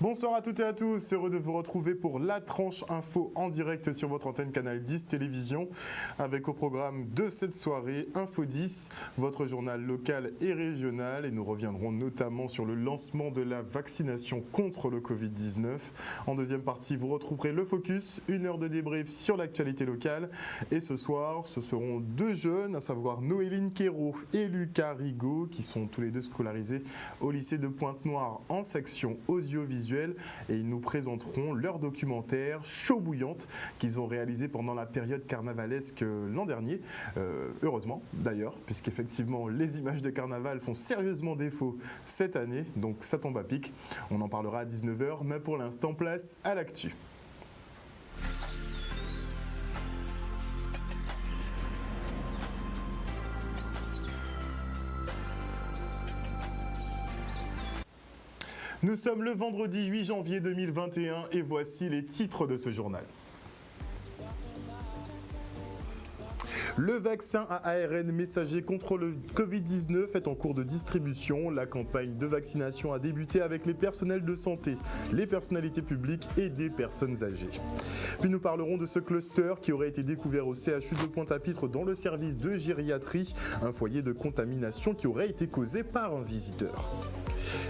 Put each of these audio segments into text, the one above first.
Bonsoir à toutes et à tous, heureux de vous retrouver pour la tranche info en direct sur votre antenne Canal 10 Télévision avec au programme de cette soirée Info 10, votre journal local et régional, et nous reviendrons notamment sur le lancement de la vaccination contre le Covid-19. En deuxième partie, vous retrouverez le focus, une heure de débrief sur l'actualité locale, et ce soir, ce seront deux jeunes, à savoir Noéline Quérault et Lucas Rigaud, qui sont tous les deux scolarisés au lycée de Pointe-Noire en section audiovisuelle. Et ils nous présenteront leur documentaire Chaud bouillante qu'ils ont réalisé pendant la période carnavalesque l'an dernier. Heureusement d'ailleurs, puisqu'effectivement les images de carnaval font sérieusement défaut cette année, donc ça tombe à pic. On en parlera à 19h, mais pour l'instant, place à l'actu. Nous sommes le vendredi 8 janvier 2021 et voici les titres de ce journal. Le vaccin à ARN messager contre le Covid-19 est en cours de distribution. La campagne de vaccination a débuté avec les personnels de santé, les personnalités publiques et des personnes âgées. Puis nous parlerons de ce cluster qui aurait été découvert au CHU de Pointe-à-Pitre dans le service de gériatrie, un foyer de contamination qui aurait été causé par un visiteur.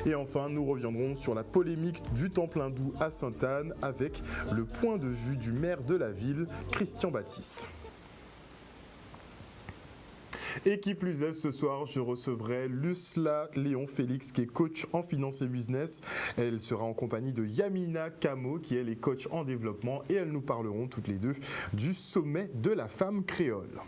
Et enfin, nous reviendrons sur la polémique du Temple-Hindou à Sainte-Anne avec le point de vue du maire de la ville, Christian Baptiste. Et qui plus est, ce soir, je recevrai Lucla Léon-Félix, qui est coach en finance et business. Elle sera en compagnie de Yamina Camo, qui elle est coach en développement, et elles nous parleront toutes les deux du sommet de la femme créole.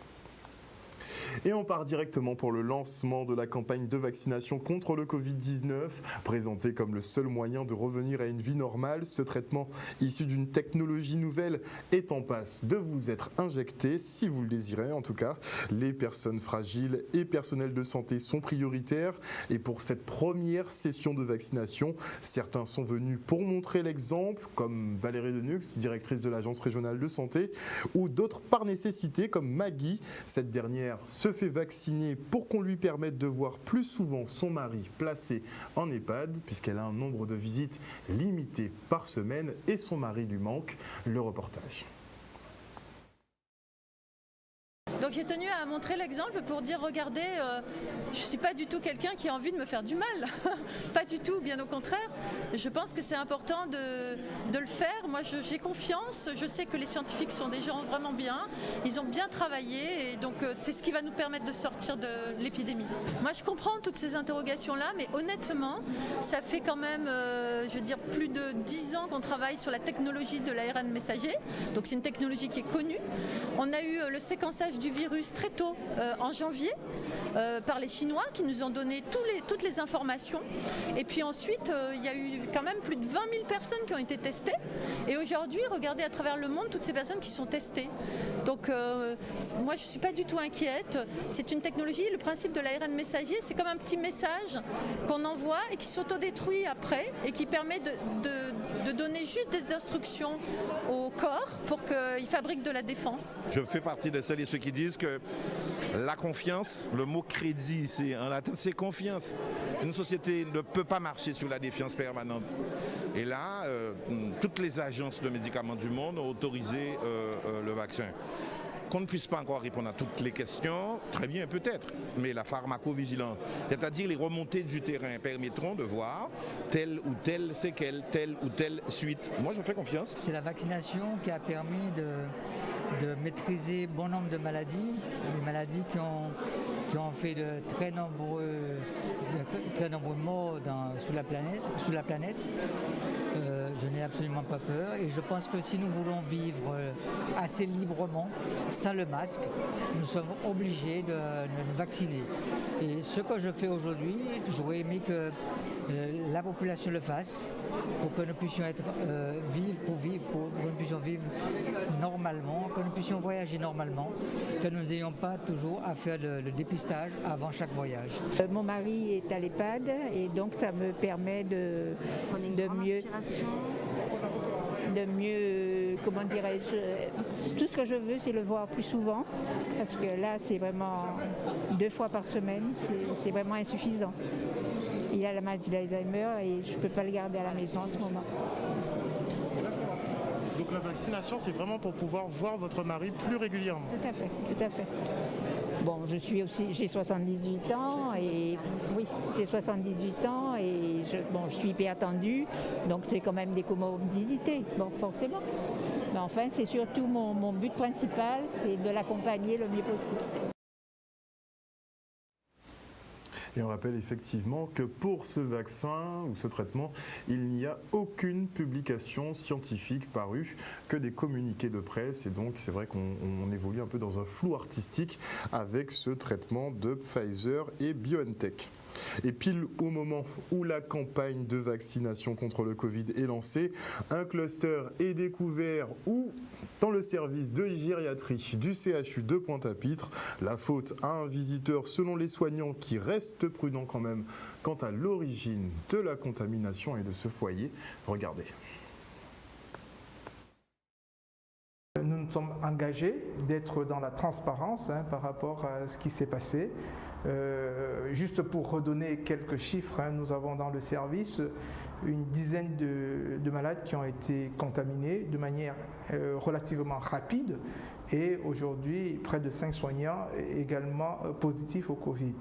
Et on part directement pour le lancement de la campagne de vaccination contre le Covid-19. Présenté comme le seul moyen de revenir à une vie normale, ce traitement issu d'une technologie nouvelle est en passe de vous être injecté, si vous le désirez en tout cas. Les personnes fragiles et personnels de santé sont prioritaires. Et pour cette première session de vaccination, certains sont venus pour montrer l'exemple, comme Valérie Denux, directrice de l'Agence régionale de santé, ou d'autres par nécessité, comme Maggie. Cette dernière se fait vacciner pour qu'on lui permette de voir plus souvent son mari placé en EHPAD, puisqu'elle a un nombre de visites limité par semaine et son mari lui manque. Le reportage. Donc j'ai tenu à montrer l'exemple pour dire regardez, je ne suis pas du tout quelqu'un qui a envie de me faire du mal, pas du tout, bien au contraire. Je pense que c'est important de le faire. Moi j'ai confiance, je sais que les scientifiques sont des gens vraiment bien, ils ont bien travaillé et donc c'est ce qui va nous permettre de sortir de l'épidémie. Moi je comprends toutes ces interrogations-là, mais honnêtement, ça fait quand même, je veux dire, plus de 10 ans qu'on travaille sur la technologie de l'ARN messager, donc c'est une technologie qui est connue. On a eu le séquençage du virus très tôt en janvier par les Chinois qui nous ont donné toutes les informations. Et puis ensuite, il y a eu quand même plus de 20 000 personnes qui ont été testées. Et aujourd'hui, regardez à travers le monde toutes ces personnes qui sont testées. Donc moi, je ne suis pas du tout inquiète. C'est une technologie. Le principe de l'ARN messager, c'est comme un petit message qu'on envoie et qui s'autodétruit après et qui permet de donner juste des instructions au corps pour qu'il fabrique de la défense. Je fais partie de celles et ceux qui disent que la confiance, le mot crédit, en latin, c'est confiance. Une société ne peut pas marcher sur la défiance permanente. Et là, toutes les agences de médicaments du monde ont autorisé le vaccin. Qu'on ne puisse pas encore répondre à toutes les questions, très bien peut-être, mais la pharmacovigilance, c'est-à-dire les remontées du terrain, permettront de voir telle ou telle séquelle, telle ou telle suite. Moi, je fais confiance. C'est la vaccination qui a permis de maîtriser bon nombre de maladies, des maladies qui ont fait de très nombreux morts sur la planète. Je n'ai absolument pas peur et je pense que si nous voulons vivre assez librement, sans le masque, nous sommes obligés de nous vacciner. Et ce que je fais aujourd'hui, j'aurais aimé que la population le fasse pour que nous puissions vivre normalement, que nous puissions voyager normalement, que nous n'ayons pas toujours à faire le dépistage avant chaque voyage. Mon mari est à l'EHPAD et donc ça me permet de mieux, comment dirais-je, tout ce que je veux, c'est le voir plus souvent, parce que là, c'est vraiment 2 fois par semaine, c'est vraiment insuffisant. Il a la maladie d'Alzheimer et je ne peux pas le garder à la maison en ce moment. Donc la vaccination, c'est vraiment pour pouvoir voir votre mari plus régulièrement. Tout à fait, tout à fait. Bon, j'ai 78 ans et oui, j'ai 78 ans et je suis hyper tendue, donc c'est quand même des comorbidités, bon, forcément. Mais enfin, c'est surtout mon but principal, c'est de l'accompagner le mieux possible. Et on rappelle effectivement que pour ce vaccin ou ce traitement, il n'y a aucune publication scientifique parue, que des communiqués de presse. Et donc c'est vrai qu'on évolue un peu dans un flou artistique avec ce traitement de Pfizer et BioNTech. Et pile au moment où la campagne de vaccination contre le Covid est lancée, un cluster est découvert dans le service de gériatrie du CHU de Pointe-à-Pitre. La faute à un visiteur selon les soignants qui restent prudents quand même quant à l'origine de la contamination et de ce foyer. Regardez. Nous nous sommes engagés d'être dans la transparence par rapport à ce qui s'est passé. Juste pour redonner quelques chiffres, nous avons dans le service une dizaine de malades qui ont été contaminés de manière relativement rapide et aujourd'hui près de 5 soignants également positifs au Covid.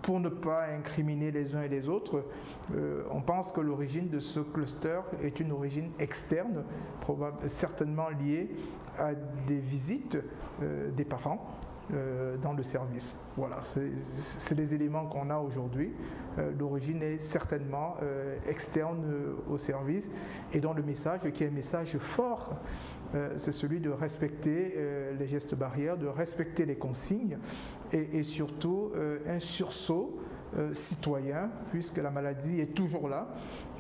Pour ne pas incriminer les uns et les autres, on pense que l'origine de ce cluster est une origine externe, certainement liée à des visites des parents dans le service. Voilà, c'est les éléments qu'on a aujourd'hui. L'origine est certainement externe au service et dans le message, qui est un message fort, c'est celui de respecter les gestes barrières, de respecter les consignes et surtout un sursaut citoyen puisque la maladie est toujours là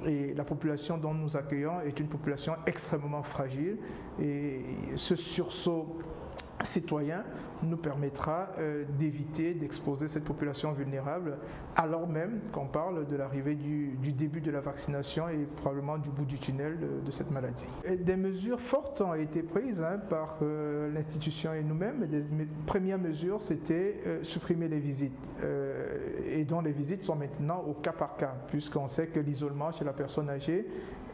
et la population dont nous accueillons est une population extrêmement fragile et ce sursaut citoyen nous permettra d'éviter d'exposer cette population vulnérable alors même qu'on parle de l'arrivée du début de la vaccination et probablement du bout du tunnel de cette maladie. Et des mesures fortes ont été prises par l'institution et nous-mêmes. Des premières mesures, c'était supprimer les visites et dont les visites sont maintenant au cas par cas puisqu'on sait que l'isolement chez la personne âgée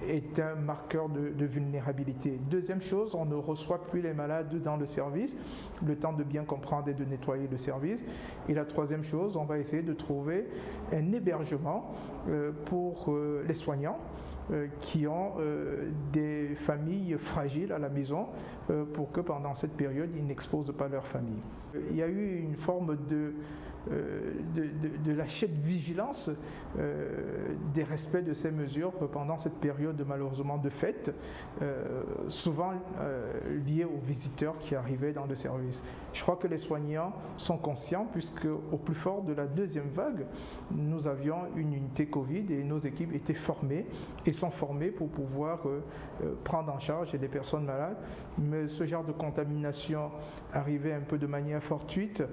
est un marqueur de vulnérabilité. Deuxième chose, on ne reçoit plus les malades dans le service, le temps de bien comprendre et de nettoyer le service. Et la troisième chose, on va essayer de trouver un hébergement pour les soignants qui ont des familles fragiles à la maison pour que pendant cette période, ils n'exposent pas leur famille. Il y a eu une forme de lâcher de vigilance des respects de ces mesures pendant cette période malheureusement de fête, souvent liée aux visiteurs qui arrivaient dans le service. Je crois que les soignants sont conscients puisque au plus fort de la deuxième vague, nous avions une unité Covid et nos équipes étaient formées et sont formées pour pouvoir prendre en charge les personnes malades. Mais ce genre de contamination arrivait un peu de manière fortuite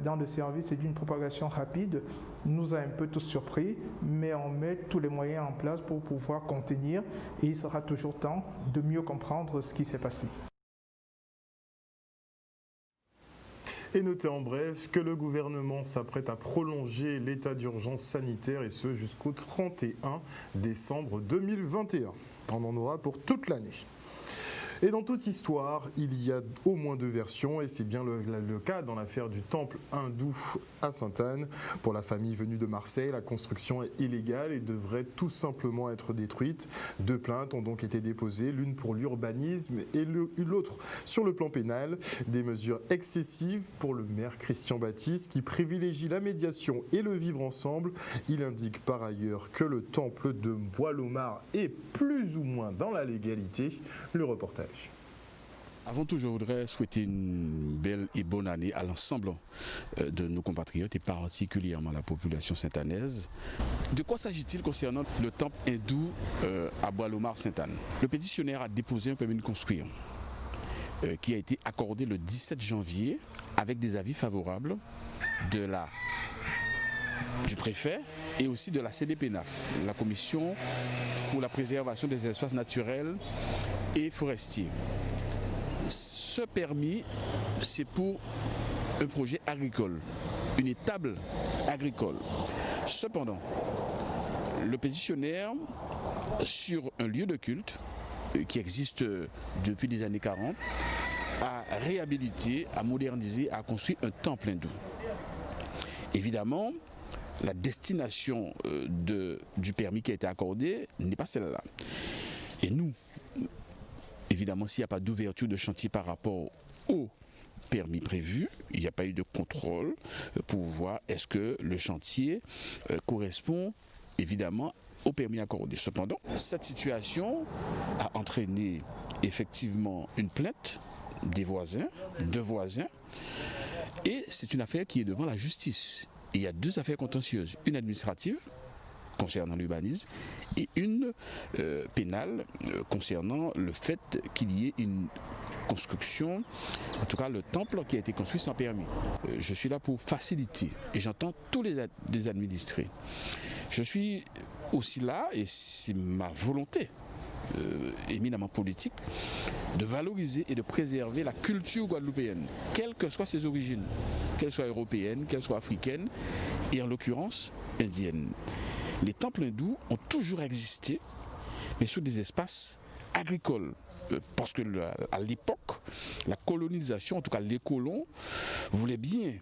dans le service et d'une propagation rapide nous a un peu tous surpris, mais on met tous les moyens en place pour pouvoir contenir et il sera toujours temps de mieux comprendre ce qui s'est passé. Et notez en bref que le gouvernement s'apprête à prolonger l'état d'urgence sanitaire et ce jusqu'au 31 décembre 2021. On en aura pour toute l'année. Et dans toute histoire, il y a au moins 2 versions et c'est bien le cas dans l'affaire du temple hindou à Sainte-Anne. Pour la famille venue de Marseille, la construction est illégale et devrait tout simplement être détruite. 2 plaintes ont donc été déposées, l'une pour l'urbanisme et l'autre sur le plan pénal. Des mesures excessives pour le maire Christian Baptiste qui privilégie la médiation et le vivre ensemble. Il indique par ailleurs que le temple de Bois-Lomar est plus ou moins dans la légalité. Le reportage. Avant tout, je voudrais souhaiter une belle et bonne année à l'ensemble de nos compatriotes et particulièrement à la population sainte-annaise. De quoi s'agit-il concernant le temple hindou à Bois-Lomar-Sainte-Anne? Le pétitionnaire a déposé un permis de construire qui a été accordé le 17 janvier avec des avis favorables du préfet et aussi de la CDPNAF, la Commission pour la préservation des espaces naturels et forestiers. Ce permis, c'est pour un projet agricole, une étable agricole. Cependant, le pétitionnaire, sur un lieu de culte qui existe depuis les années 40, a réhabilité, a modernisé, a construit un temple hindou. Évidemment, la destination du permis qui a été accordé n'est pas celle-là. Et nous, évidemment, s'il n'y a pas d'ouverture de chantier par rapport au permis prévu, il n'y a pas eu de contrôle pour voir est-ce que le chantier correspond évidemment au permis accordé. Cependant, cette situation a entraîné effectivement une plainte des voisins, de voisins, et c'est une affaire qui est devant la justice. Et il y a deux affaires contentieuses, une administrative concernant l'urbanisme et une pénale concernant le fait qu'il y ait une construction, en tout cas le temple qui a été construit sans permis. Je suis là pour faciliter et j'entends tous les administrés. Je suis aussi là, et c'est ma volonté éminemment politique, de valoriser et de préserver la culture guadeloupéenne, quelles que soient ses origines, qu'elles soient européennes, qu'elles soient africaines, et en l'occurrence indiennes. Les temples hindous ont toujours existé, mais sur des espaces agricoles. Parce que à l'époque, la colonisation, en tout cas les colons, voulaient bien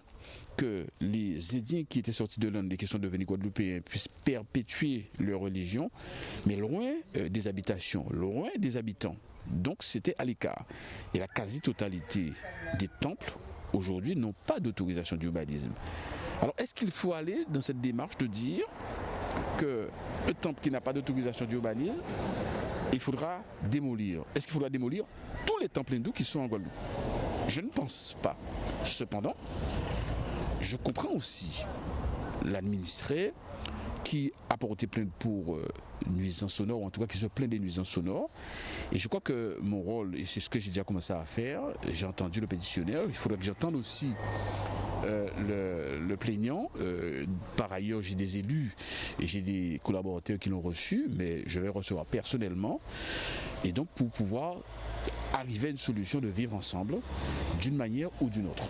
que les Indiens qui étaient sortis de l'Inde et qui sont devenus Guadeloupéens puissent perpétuer leur religion, mais loin des habitations, loin des habitants. Donc c'était à l'écart. Et la quasi-totalité des temples, aujourd'hui, n'ont pas d'autorisation d'urbanisme. Alors est-ce qu'il faut aller dans cette démarche de dire qu'un temple qui n'a pas d'autorisation d'urbanisme, il faudra démolir? Est-ce qu'il faudra démolir tous les temples hindous qui sont en Guadeloupe? Je ne pense pas. Cependant, je comprends aussi l'administré qui a porté plainte pour nuisances sonores, ou en tout cas qui se plaint des nuisances sonores. Et je crois que mon rôle, et c'est ce que j'ai déjà commencé à faire, j'ai entendu le pétitionnaire, il faudrait que j'entende aussi le plaignant. Par ailleurs, j'ai des élus et j'ai des collaborateurs qui l'ont reçu, mais je vais recevoir personnellement. Et donc pour pouvoir arriver à une solution de vivre ensemble d'une manière ou d'une autre.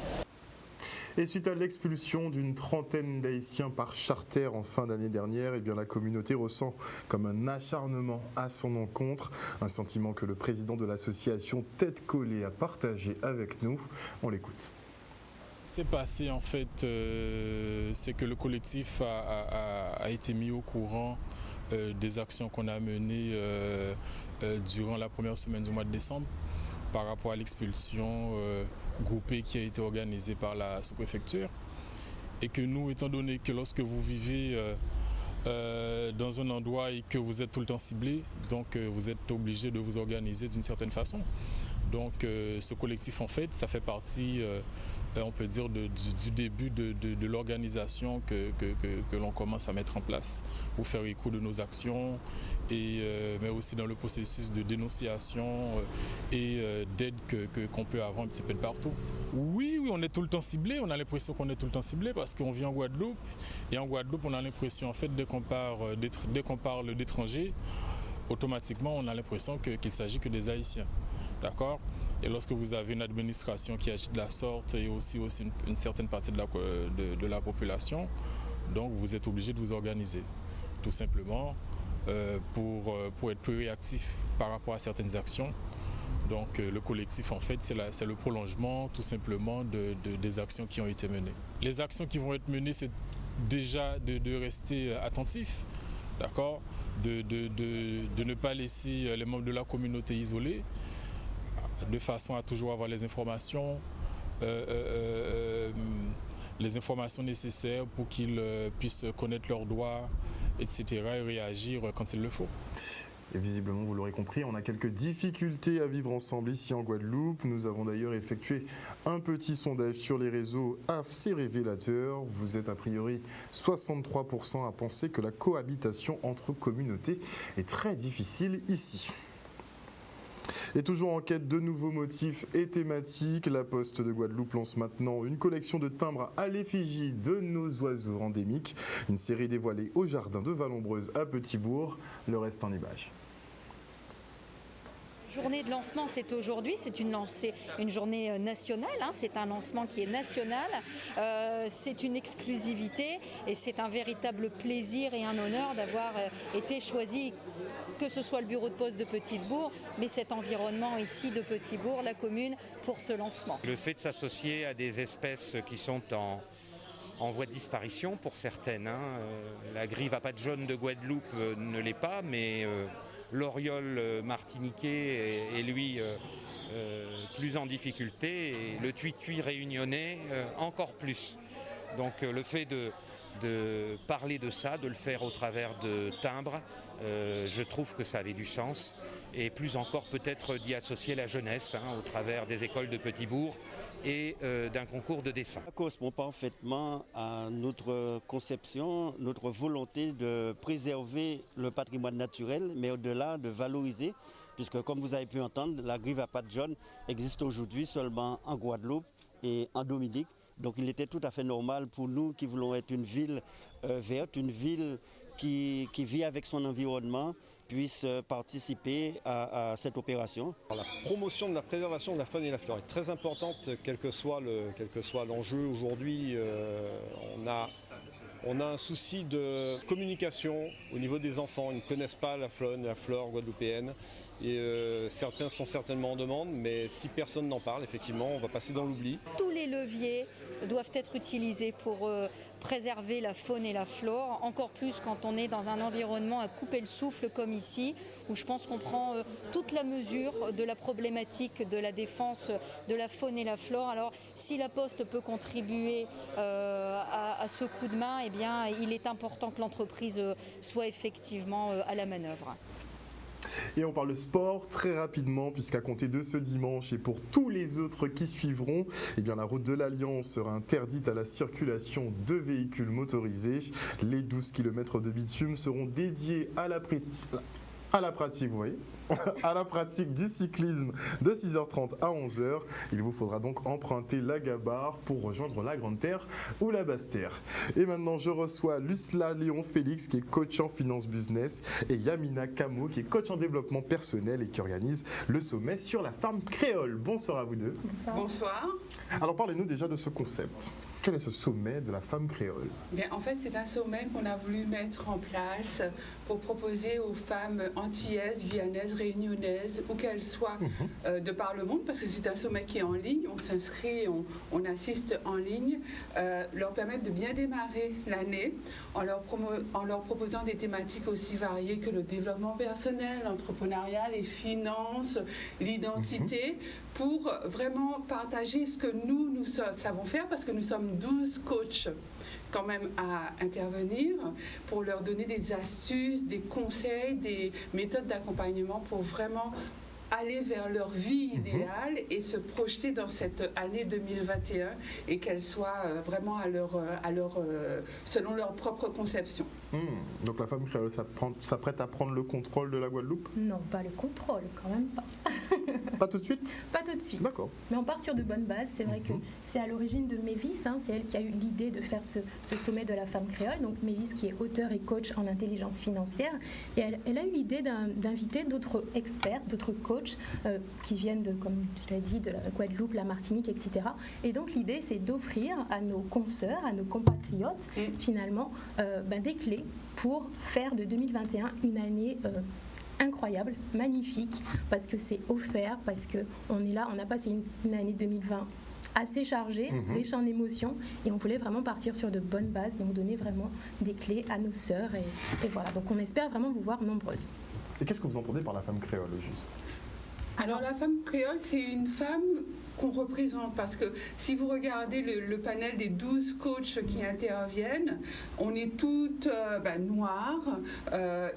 Et suite à l'expulsion d'une trentaine d'Haïtiens par charter en fin d'année dernière, eh bien la communauté ressent comme un acharnement à son encontre, un sentiment que le président de l'association Tête Collée a partagé avec nous. On l'écoute. Ce qui s'est passé en fait, c'est que le collectif a été mis au courant des actions qu'on a menées durant la première semaine du mois de décembre par rapport à l'expulsion groupée qui a été organisée par la sous-préfecture, et que nous, étant donné que lorsque vous vivez dans un endroit et que vous êtes tout le temps ciblé, donc vous êtes obligé de vous organiser d'une certaine façon. Donc ce collectif en fait, ça fait partie, on peut dire, du début de l'organisation que l'on commence à mettre en place pour faire écho de nos actions, mais aussi dans le processus de dénonciation et d'aide qu'on peut avoir un petit peu de partout. Oui, on est tout le temps ciblé, on a l'impression qu'on est tout le temps ciblé parce qu'on vit en Guadeloupe, et en Guadeloupe on a l'impression en fait dès qu'on parle d'étrangers, automatiquement on a l'impression qu'il s'agit que des Haïtiens. D'accord? Et lorsque vous avez une administration qui agit de la sorte, et aussi une certaine partie de la population, donc vous êtes obligé de vous organiser, tout simplement, pour être plus réactif par rapport à certaines actions. Donc le collectif, en fait, c'est le prolongement, tout simplement, des actions qui ont été menées. Les actions qui vont être menées, c'est déjà de rester attentif, d'accord, de ne pas laisser les membres de la communauté isolés, de façon à toujours avoir les informations nécessaires pour qu'ils puissent connaître leurs droits, etc., et réagir quand il le faut. Et visiblement, vous l'aurez compris, on a quelques difficultés à vivre ensemble ici en Guadeloupe. Nous avons d'ailleurs effectué un petit sondage sur les réseaux assez révélateur. Vous êtes a priori 63% à penser que la cohabitation entre communautés est très difficile ici. Et toujours en quête de nouveaux motifs et thématiques, la Poste de Guadeloupe lance maintenant une collection de timbres à l'effigie de nos oiseaux endémiques. Une série dévoilée au jardin de Vallombreuse à Petit-Bourg. Le reste en images. journée de lancement, c'est aujourd'hui, c'est une journée nationale, hein, c'est un lancement qui est national, c'est une exclusivité et c'est un véritable plaisir et un honneur d'avoir été choisi, que ce soit le bureau de poste de Petit-Bourg, mais cet environnement ici de Petit-Bourg, la commune, pour ce lancement. Le fait de s'associer à des espèces qui sont en voie de disparition pour certaines, hein. La grive à pattes jaunes de Guadeloupe ne l'est pas, mais l'oriole martiniquais est lui plus en difficulté et le tuitui réunionnais encore plus. Donc le fait de parler de ça, de le faire au travers de timbres, je trouve que ça avait du sens. Et plus encore peut-être d'y associer la jeunesse, hein, au travers des écoles de Petit-Bourg et d'un concours de dessin. Ça correspond parfaitement à notre conception, notre volonté de préserver le patrimoine naturel, mais au-delà de valoriser, puisque comme vous avez pu entendre, la grive à pattes jaunes existe aujourd'hui seulement en Guadeloupe et en Dominique. Donc il était tout à fait normal pour nous qui voulons être une ville verte, une ville qui vit avec son environnement, puisse participer à cette opération. La promotion de la préservation de la faune et la flore est très importante, quel que soit l'enjeu aujourd'hui. On a un souci de communication au niveau des enfants. Ils ne connaissent pas la faune et la flore guadeloupéenne. Et certains sont certainement en demande, mais si personne n'en parle, effectivement, on va passer dans l'oubli. Tous les leviers doivent être utilisés pour préserver la faune et la flore, encore plus quand on est dans un environnement à couper le souffle comme ici, où je pense qu'on prend toute la mesure de la problématique de la défense de la faune et la flore. Alors si la Poste peut contribuer à ce coup de main, eh bien, il est important que l'entreprise soit effectivement à la manœuvre. Et on parle de sport très rapidement, puisqu'à compter de ce dimanche et pour tous les autres qui suivront, eh bien, la route de l'Alliance sera interdite à la circulation de véhicules motorisés. Les 12 km de bitume seront dédiés à la pratique, vous voyez, à la pratique du cyclisme de 6h30 à 11h. Il vous faudra donc emprunter la gabarre pour rejoindre la Grande Terre ou la Basse Terre. Et maintenant, je reçois Lucela Léon-Félix, qui est coach en finance business, et Yamina Camo, qui est coach en développement personnel et qui organise le sommet sur la ferme créole. Bonsoir à vous deux. Bonsoir. Bonsoir. Alors, parlez-nous déjà de ce concept. Quel est ce sommet de la femme créole ? Bien, en fait, c'est un sommet qu'on a voulu mettre en place pour proposer aux femmes antillaises, guyanaises, réunionnaises, où qu'elles soient de par le monde, parce que c'est un sommet qui est en ligne, on s'inscrit, on assiste en ligne, leur permettre de bien démarrer l'année en leur proposant des thématiques aussi variées que le développement personnel, l'entrepreneuriat, les finances, l'identité, pour vraiment partager ce que nous savons faire, parce que nous sommes 12 coachs quand même à intervenir pour leur donner des astuces, des conseils, des méthodes d'accompagnement pour vraiment aller vers leur vie idéale et se projeter dans cette année 2021 et qu'elle soit vraiment selon leur propre conception. Donc la femme créole s'apprête à prendre le contrôle de la Guadeloupe ? Non, pas le contrôle, quand même pas. Pas tout de suite ? Pas tout de suite. D'accord. Mais on part sur de bonnes bases. C'est vrai que c'est à l'origine de Mévis. C'est elle qui a eu l'idée de faire ce sommet de la femme créole. Donc Mévis, qui est auteur et coach en intelligence financière. Et elle a eu l'idée d'inviter d'autres experts, d'autres coachs qui viennent, comme tu l'as dit, de la Guadeloupe, la Martinique, etc. Et donc l'idée, c'est d'offrir à nos consoeurs, à nos compatriotes, finalement, des clés pour faire de 2021 une année incroyable, magnifique, parce que c'est offert, parce qu'on est là, on a passé une année 2020 assez chargée, riche en émotions, et on voulait vraiment partir sur de bonnes bases, donc donner vraiment des clés à nos sœurs, et voilà, donc on espère vraiment vous voir nombreuses. Et qu'est-ce que vous entendez par la femme créole, juste ? Alors la femme créole, c'est une femme qu'on représente, parce que si vous regardez le panel des 12 coachs qui interviennent, on est toutes noires,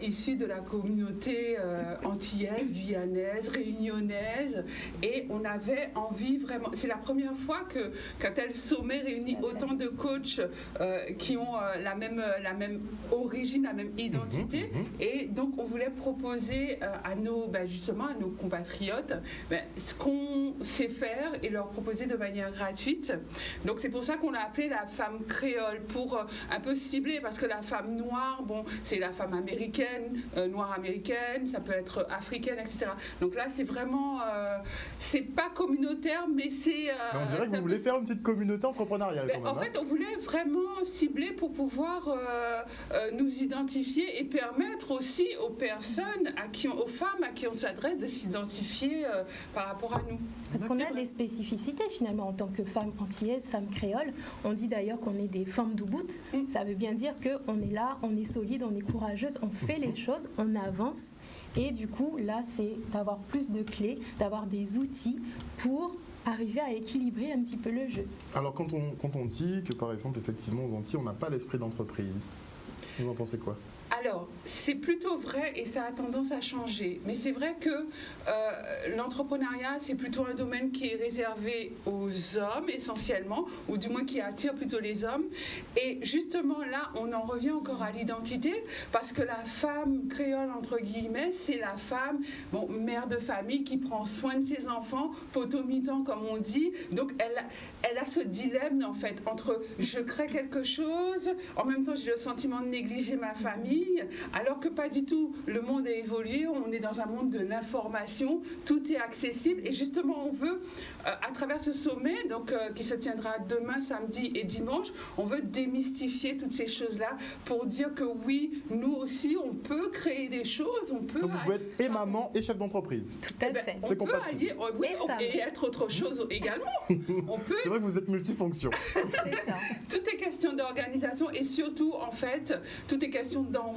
issues de la communauté antillaise, guyanaise, réunionnaise, et on avait envie vraiment, c'est la première fois qu'un tel sommet réunit autant de coachs qui ont la même origine, la même identité, et donc on voulait proposer à nos compatriotes ce qu'on sait faire, et leur proposer de manière gratuite. Donc c'est pour ça qu'on l'a appelé la femme créole, pour un peu cibler, parce que la femme noire, bon, c'est la femme américaine, noire américaine, ça peut être africaine, etc. Donc là, c'est vraiment, c'est pas communautaire, mais c'est... on dirait que vous voulez faire une petite communauté entrepreneuriale quand même. En fait, on voulait vraiment cibler pour pouvoir nous identifier et permettre aussi aux personnes, aux femmes à qui on s'adresse de s'identifier par rapport à nous. Parce qu'on a des spécificités finalement en tant que femme antillaise, femme créole. On dit d'ailleurs qu'on est des femmes d'Ubud. Ça veut bien dire qu'on est là, on est solide, on est courageuse, on fait les choses, on avance. Et du coup, là, c'est d'avoir plus de clés, d'avoir des outils pour arriver à équilibrer un petit peu le jeu. Alors quand on dit que par exemple, effectivement, aux Antilles, on n'a pas l'esprit d'entreprise, vous en pensez quoi ? Alors, c'est plutôt vrai et ça a tendance à changer. Mais c'est vrai que l'entrepreneuriat, c'est plutôt un domaine qui est réservé aux hommes essentiellement, ou du moins qui attire plutôt les hommes. Et justement là, on en revient encore à l'identité, parce que la femme créole, entre guillemets, c'est la femme, bon, mère de famille qui prend soin de ses enfants, potomitan comme on dit. Donc elle a ce dilemme en fait, entre je crée quelque chose, en même temps j'ai le sentiment de négliger ma famille, alors que pas du tout. Le monde a évolué, on est dans un monde de l'information, tout est accessible et justement on veut, à travers ce sommet donc, qui se tiendra demain, samedi et dimanche, on veut démystifier toutes ces choses-là pour dire que oui, nous aussi on peut créer des choses, on peut... Donc vous pouvez être et maman et chef d'entreprise. Tout à fait. On peut allier, oui, et être autre chose également. C'est vrai que vous êtes multifonction. C'est ça. Tout est question d'organisation et surtout en fait, tout est question d'envie.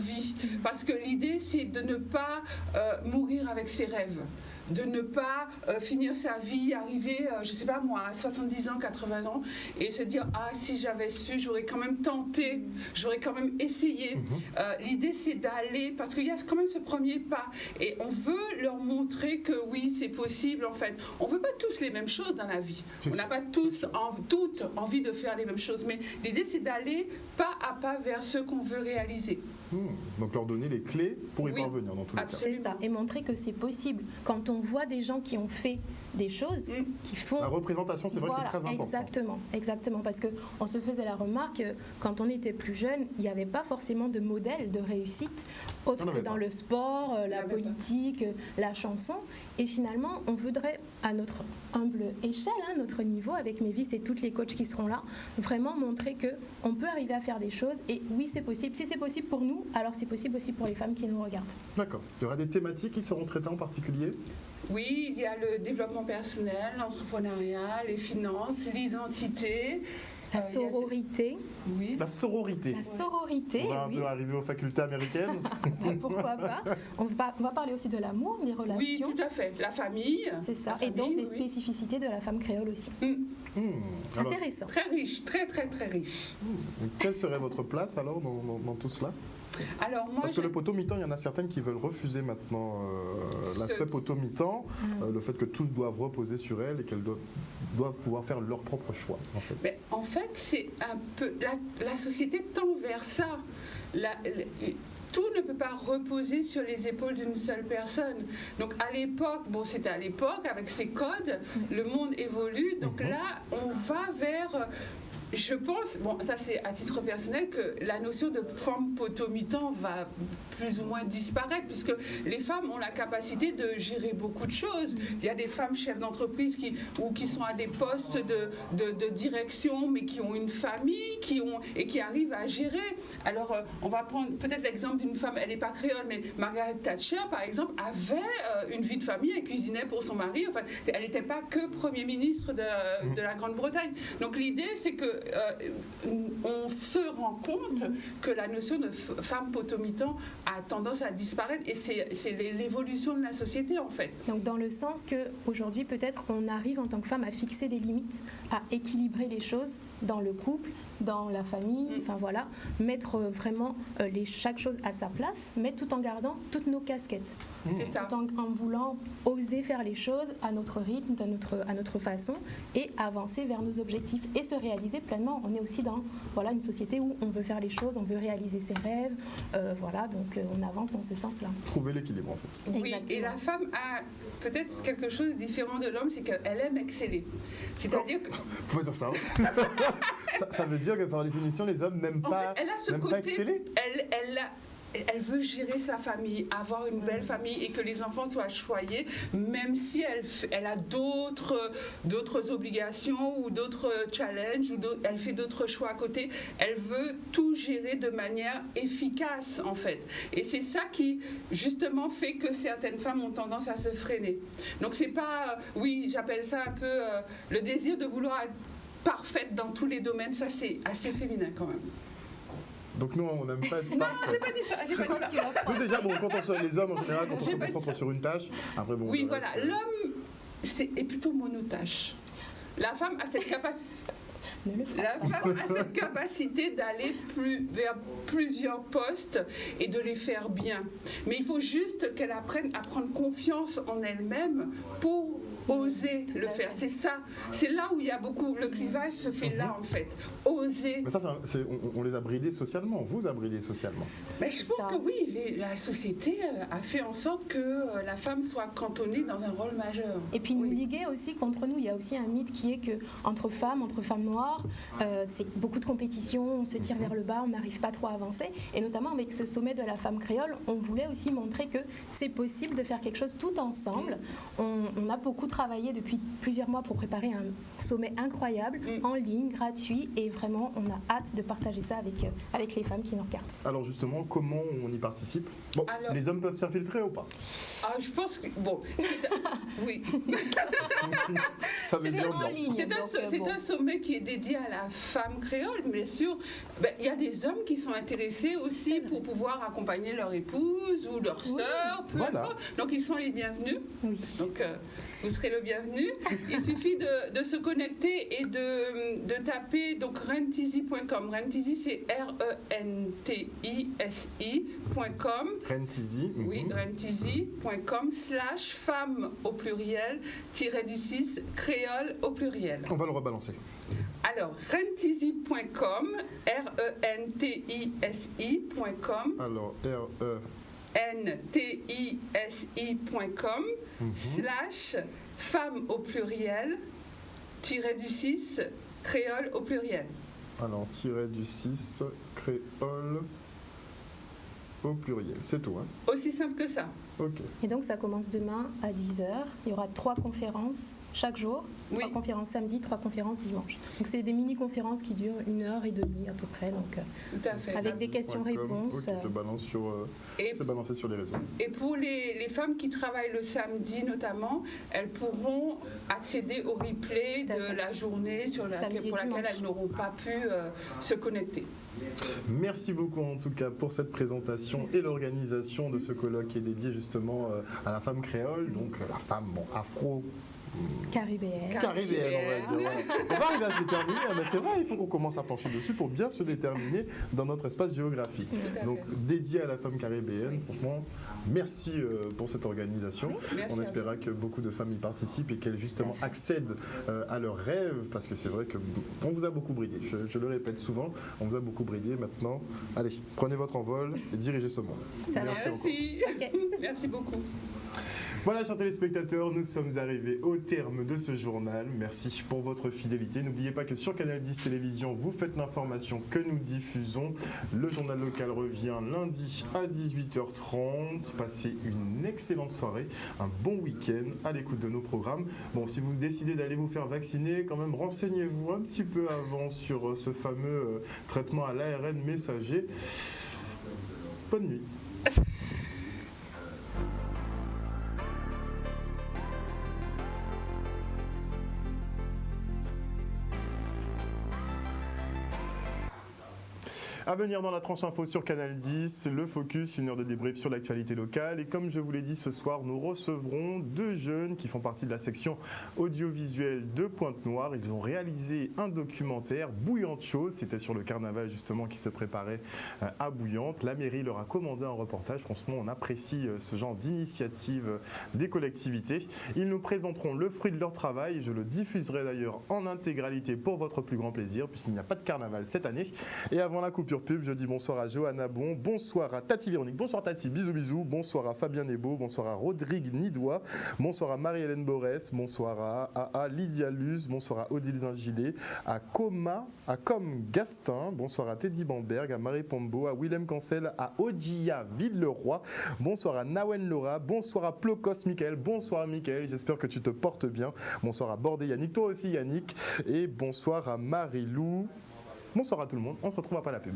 Parce que l'idée, c'est de ne pas mourir avec ses rêves. De ne pas finir sa vie, arriver, je ne sais pas moi, à 70 ans, 80 ans, et se dire, ah, si j'avais su, j'aurais quand même tenté, j'aurais quand même essayé. L'idée, c'est d'aller, parce qu'il y a quand même ce premier pas, et on veut leur montrer que oui, c'est possible, en fait. On ne veut pas tous les mêmes choses dans la vie. On n'a pas toutes envie de faire les mêmes choses, mais l'idée, c'est d'aller pas à pas vers ce qu'on veut réaliser. Donc leur donner les clés pour y parvenir dans tous les cas. C'est ça, et montrer que c'est possible. Quand on voit des gens qui ont fait des choses, qui font... La représentation, c'est vrai que c'est très important. Exactement, parce qu'on se faisait la remarque, quand on était plus jeune, il n'y avait pas forcément de modèle de réussite, autre que dans le sport, la politique, la chanson. Et finalement, on voudrait, à notre humble échelle, notre niveau, avec Mévis et toutes les coachs qui seront là, vraiment montrer qu'on peut arriver à faire des choses. Et oui, c'est possible. Si c'est possible pour nous, alors c'est possible aussi pour les femmes qui nous regardent. D'accord. Il y aura des thématiques qui seront traitées en particulier ? Oui, il y a le développement personnel, l'entrepreneuriat, les finances, l'identité. La sororité. Oui. La sororité. La sororité. On va un peu arriver aux facultés américaines. Pourquoi pas. On va parler aussi de l'amour, des relations. Oui, tout à fait. La famille. C'est ça. Et donc des spécificités de la femme créole aussi. Intéressant. Très riche, très très très riche. Quelle serait votre place alors dans tout cela ? Alors, moi, parce que le potomitan, il y en a certaines qui veulent refuser maintenant l'aspect potomitan, le fait que tout doivent reposer sur elles et qu'elles doivent pouvoir faire leur propre choix. En fait, c'est un peu la société tend vers ça. Tout ne peut pas reposer sur les épaules d'une seule personne. Donc à l'époque, c'était à l'époque, avec ces codes, le monde évolue. Donc là, on va vers... Je pense, ça c'est à titre personnel, que la notion de femme potomitan va plus ou moins disparaître, puisque les femmes ont la capacité de gérer beaucoup de choses. Il y a des femmes chefs d'entreprise qui sont à des postes de direction, mais qui ont une famille, et qui arrivent à gérer. Alors, on va prendre peut-être l'exemple d'une femme, elle n'est pas créole, mais Margaret Thatcher, par exemple, avait une vie de famille, elle cuisinait pour son mari, enfin, elle n'était pas que Premier ministre de la Grande-Bretagne. Donc l'idée, c'est que on se rend compte que la notion de femme potomitan a tendance à disparaître et c'est l'évolution de la société en fait. Donc dans le sens qu'aujourd'hui peut-être on arrive en tant que femme à fixer des limites, à équilibrer les choses dans le couple, dans la famille, enfin voilà, mettre vraiment chaque chose à sa place, mais tout en gardant toutes nos casquettes. C'est ça. Tout en voulant oser faire les choses à notre rythme, à notre façon et avancer vers nos objectifs et se réaliser pleinement. On est aussi dans une société où on veut faire les choses, on veut réaliser ses rêves, donc on avance dans ce sens-là. Trouver l'équilibre en fait. Oui, et la femme a peut-être quelque chose de différent de l'homme, c'est qu'elle aime exceller. C'est-à-dire que... Faut pas dire ça. ça veut dire que par définition, les hommes n'aiment pas, elle a ce n'aiment côté, pas exceller. Elle veut gérer sa famille, avoir une belle famille et que les enfants soient choyés, même si elle a d'autres obligations ou d'autres challenges, ou elle fait d'autres choix à côté. Elle veut tout gérer de manière efficace, en fait. Et c'est ça qui, justement, fait que certaines femmes ont tendance à se freiner. Donc, c'est pas... oui, j'appelle ça un peu le désir de vouloir être parfaite dans tous les domaines. Ça, c'est assez féminin, quand même. Donc nous, on n'aime pas être Non, parfait. j'ai pas dit ça, j'ai pas dit ça. Nous déjà, les hommes en général, quand on se concentre sur une tâche, après bon... Oui, voilà, l'homme est plutôt monotâche. La femme a cette capacité... La femme a cette capacité d'aller vers plusieurs postes et de les faire bien. Mais il faut juste qu'elle apprenne à prendre confiance en elle-même pour oser le faire. C'est ça. C'est là où il y a beaucoup... Le clivage se fait là, en fait. Oser. Mais ça, on les a bridés socialement. On vous a bridés socialement. Mais je pense que oui, la société a fait en sorte que la femme soit cantonnée dans un rôle majeur. Et puis nous liguer aussi contre nous. Il y a aussi un mythe qui est que entre femmes noires, c'est beaucoup de compétition, on se tire vers le bas, on n'arrive pas trop à avancer. Et notamment avec ce sommet de la femme créole, on voulait aussi montrer que c'est possible de faire quelque chose tout ensemble. On a beaucoup travaillé depuis plusieurs mois pour préparer un sommet incroyable, en ligne, gratuit, et vraiment on a hâte de partager ça avec les femmes qui nous regardent. Alors justement, comment on y participe? Bon, alors, les hommes peuvent s'infiltrer ou pas? Je pense que... Bon, oui. Ça veut dire c'est un sommet qui est dédié à la femme créole, bien sûr. Il y a des hommes qui sont intéressés aussi pour pouvoir accompagner leur épouse ou leur sœur, peu importe. Donc ils sont les bienvenus. Oui. Donc vous serez le bienvenu. Il suffit de se connecter et de taper donc rentisi.com. Rentisi, c'est RENTISI.com. Rentisi. Oui, rentisi.com/femme au pluriel _du6 créole au pluriel. On va le rebalancer. Alors, rentisi.com, RENTISI.com. Alors, NTISI.com /femme au pluriel _du6 créole au pluriel. Alors, _du6 créole au pluriel, c'est tout, hein? Aussi simple que ça. Ok. Et donc ça commence demain à 10h. Il y aura 3 conférences chaque jour. 3 conférences samedi, 3 conférences dimanche. Donc c'est des mini-conférences qui durent 1h30 à peu près. Donc, tout à fait. Avec des questions-réponses. Okay, c'est balancé sur les réseaux. Et pour les femmes qui travaillent le samedi notamment, elles pourront accéder au replay de la journée pour laquelle elles n'auront pas pu se connecter. Merci beaucoup en tout cas pour cette présentation et l'organisation de ce colloque qui est dédié justement à la femme créole, donc la femme afro. Caribéenne, on va dire. Ouais. On va arriver à se déterminer, mais c'est vrai, il faut qu'on commence à plancher dessus pour bien se déterminer dans notre espace géographique. Donc dédié à la femme caribéenne, franchement, merci pour cette organisation. On espéra que beaucoup de femmes y participent et qu'elles justement accèdent à leurs rêves, parce que c'est vrai qu'on vous a beaucoup bridé. Je le répète souvent, on vous a beaucoup bridé. Maintenant, allez, prenez votre envol et dirigez ce monde. Merci. Merci beaucoup. Voilà, chers téléspectateurs, nous sommes arrivés au terme de ce journal. Merci pour votre fidélité. N'oubliez pas que sur Canal 10 Télévision, vous faites l'information que nous diffusons. Le journal local revient lundi à 18h30. Passez une excellente soirée, un bon week-end à l'écoute de nos programmes. Bon, si vous décidez d'aller vous faire vacciner, quand même, renseignez-vous un petit peu avant sur ce fameux traitement à l'ARN messager. Bonne nuit. À venir dans la tranche info sur Canal 10, le focus, une heure de débrief sur l'actualité locale. Et comme je vous l'ai dit ce soir, nous recevrons deux jeunes qui font partie de la section audiovisuelle de Pointe-Noire. Ils ont réalisé un documentaire, Bouillante Chose. C'était sur le carnaval justement qui se préparait à Bouillante. La mairie leur a commandé un reportage. Franchement, on apprécie ce genre d'initiative des collectivités. Ils nous présenteront le fruit de leur travail. Je le diffuserai d'ailleurs en intégralité pour votre plus grand plaisir puisqu'il n'y a pas de carnaval cette année. Et avant la coupure pub, je dis bonsoir à Johanna Bon, bonsoir à Tati Véronique, bonsoir Tati, bisous bisous, bonsoir à Fabien Nebo, bonsoir à Rodrigue Nidois, bonsoir à Marie-Hélène Borès, bonsoir à Lydia Luz, bonsoir à Odile Zingilet, à Com Gastin, bonsoir à Teddy Bamberg, à Marie Pombo, à Willem Cancel, à Ojia Villeroy, bonsoir à Nawen Laura, bonsoir à Plocos Michael, bonsoir Michael, j'espère que tu te portes bien, bonsoir à Bordé Yannick, toi aussi Yannick, et bonsoir à Marie-Lou. Bonsoir à tout le monde, on se retrouve après la pub.